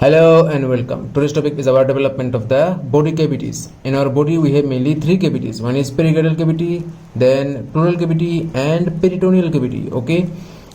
Hello and welcome. Today's topic is about development of the body cavities. In our body we have mainly three cavities. One is pericardial cavity, then pleural cavity and peritoneal cavity. Okay.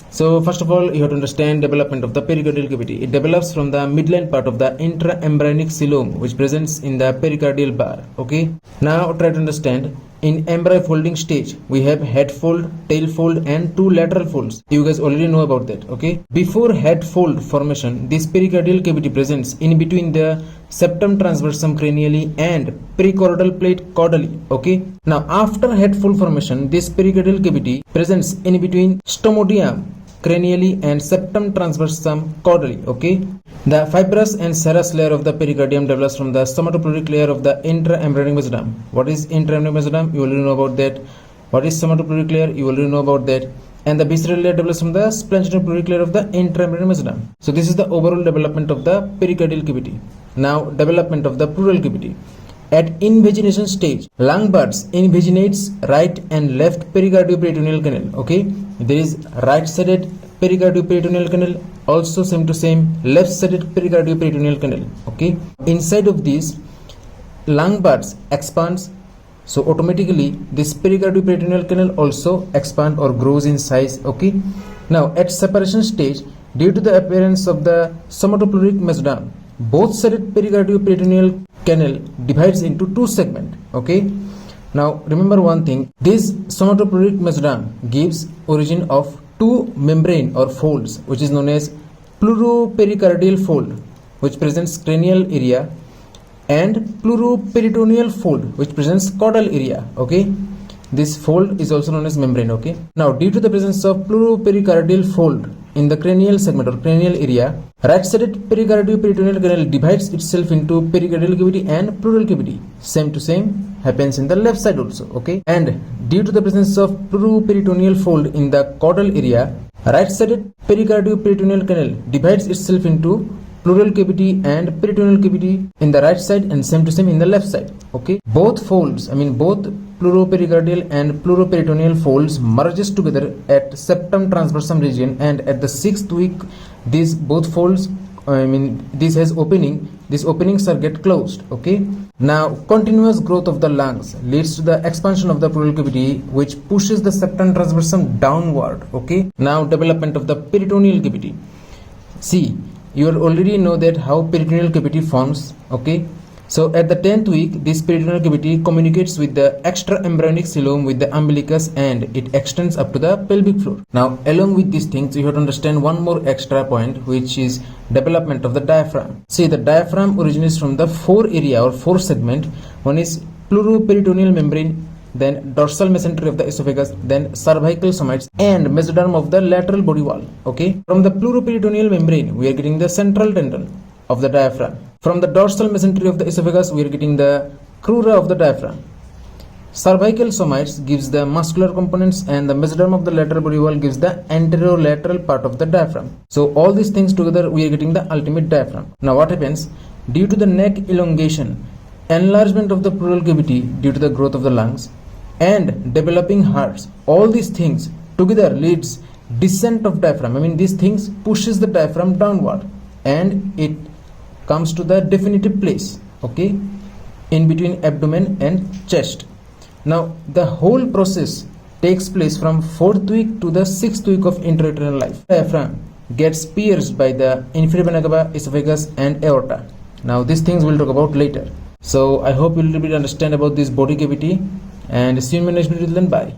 So first of all you have to understand development of the pericardial cavity. It develops from the midline part of the intraembryonic coelom which presents in the pericardial bar. Okay. Now try to understand. In embryo folding stage, we have head fold, tail fold and two lateral folds. You guys already know about that, okay? Before head fold formation, this pericardial cavity presents in between the septum transversum cranially and precaudal plate caudally, okay? Now, after head fold formation, this pericardial cavity presents in between stomodeum cranially and septum transversum caudally, okay? The fibrous and serous layer of the pericardium develops from the somatopleuric layer of the intraembryonic mesoderm. What is intraembryonic mesoderm? You already know about that. What is somatopleuric layer? You already know about that. And the visceral layer develops from the splanchnopleural layer of the intraembryonic mesoderm. So this is the overall development of the pericardial cavity. Now development of the pleural cavity. At invagination stage, lung buds invaginates right and left pericardioperitoneal canal. Okay, there is right-sided pericardioperitoneal canal, also same to same left-sided pericardioperitoneal canal. Okay, inside of this, lung buds expands, so automatically this pericardioperitoneal canal also expand or grows in size. Okay, now at separation stage, due to the appearance of the somatopleuric mesoderm, both sided pericardioperitoneal canal divides into two segments. Okay, now remember one thing, this somatopleuric mesoderm gives origin of two membrane or folds which is known as pleuropericardial fold which presents cranial area and pleuroperitoneal fold which presents caudal area. Okay, this fold is also known as membrane. Okay, now due to the presence of pleuropericardial fold in the cranial segment or cranial area, right-sided pericardioperitoneal canal divides itself into pericardial cavity and pleural cavity. Same to same happens in the left side also. Okay, and due to the presence of pleuroperitoneal fold in the caudal area, right-sided pericardioperitoneal canal divides itself into pleural cavity and peritoneal cavity in the right side and same to same in the left side. Okay, both folds, both pleuropericardial and pleuroperitoneal folds merges together at septum transversum region, and at the 6th week these both folds this has opening, these openings are get closed. Okay, now continuous growth of the lungs leads to the expansion of the pleural cavity which pushes the septum transversum downward. Okay, now development of the peritoneal cavity. See, you already know that how peritoneal cavity forms. Okay, so at the 10th week this peritoneal cavity communicates with the extraembryonic coelom with the umbilicus and it extends up to the pelvic floor. Now along with these things you have to understand one more extra point which is development of the diaphragm. See, the diaphragm originates from the four area or four segment. One is pleuroperitoneal membrane, then dorsal mesentery of the esophagus, then cervical somites and mesoderm of the lateral body wall. Okay, from the pleuroperitoneal membrane we are getting the central tendon of the diaphragm. From the dorsal mesentery of the esophagus we are getting the crura of the diaphragm. Cervical somites gives the muscular components and the mesoderm of the lateral body wall gives the anterolateral part of the diaphragm. So all these things together we are getting the ultimate diaphragm. Now what happens? Due to the neck elongation, enlargement of the pleural cavity due to the growth of the lungs and developing hearts, all these things together leads descent of diaphragm. These things pushes the diaphragm downward and it comes to the definitive place. Okay, in between abdomen and chest. Now the whole process takes place from 4th week to the 6th week of intrauterine life. Diaphragm gets pierced by the inferior vena cava, esophagus and aorta. Now these things we'll talk about later. So I hope you will understand about this body cavity and see you in my next video. Then bye.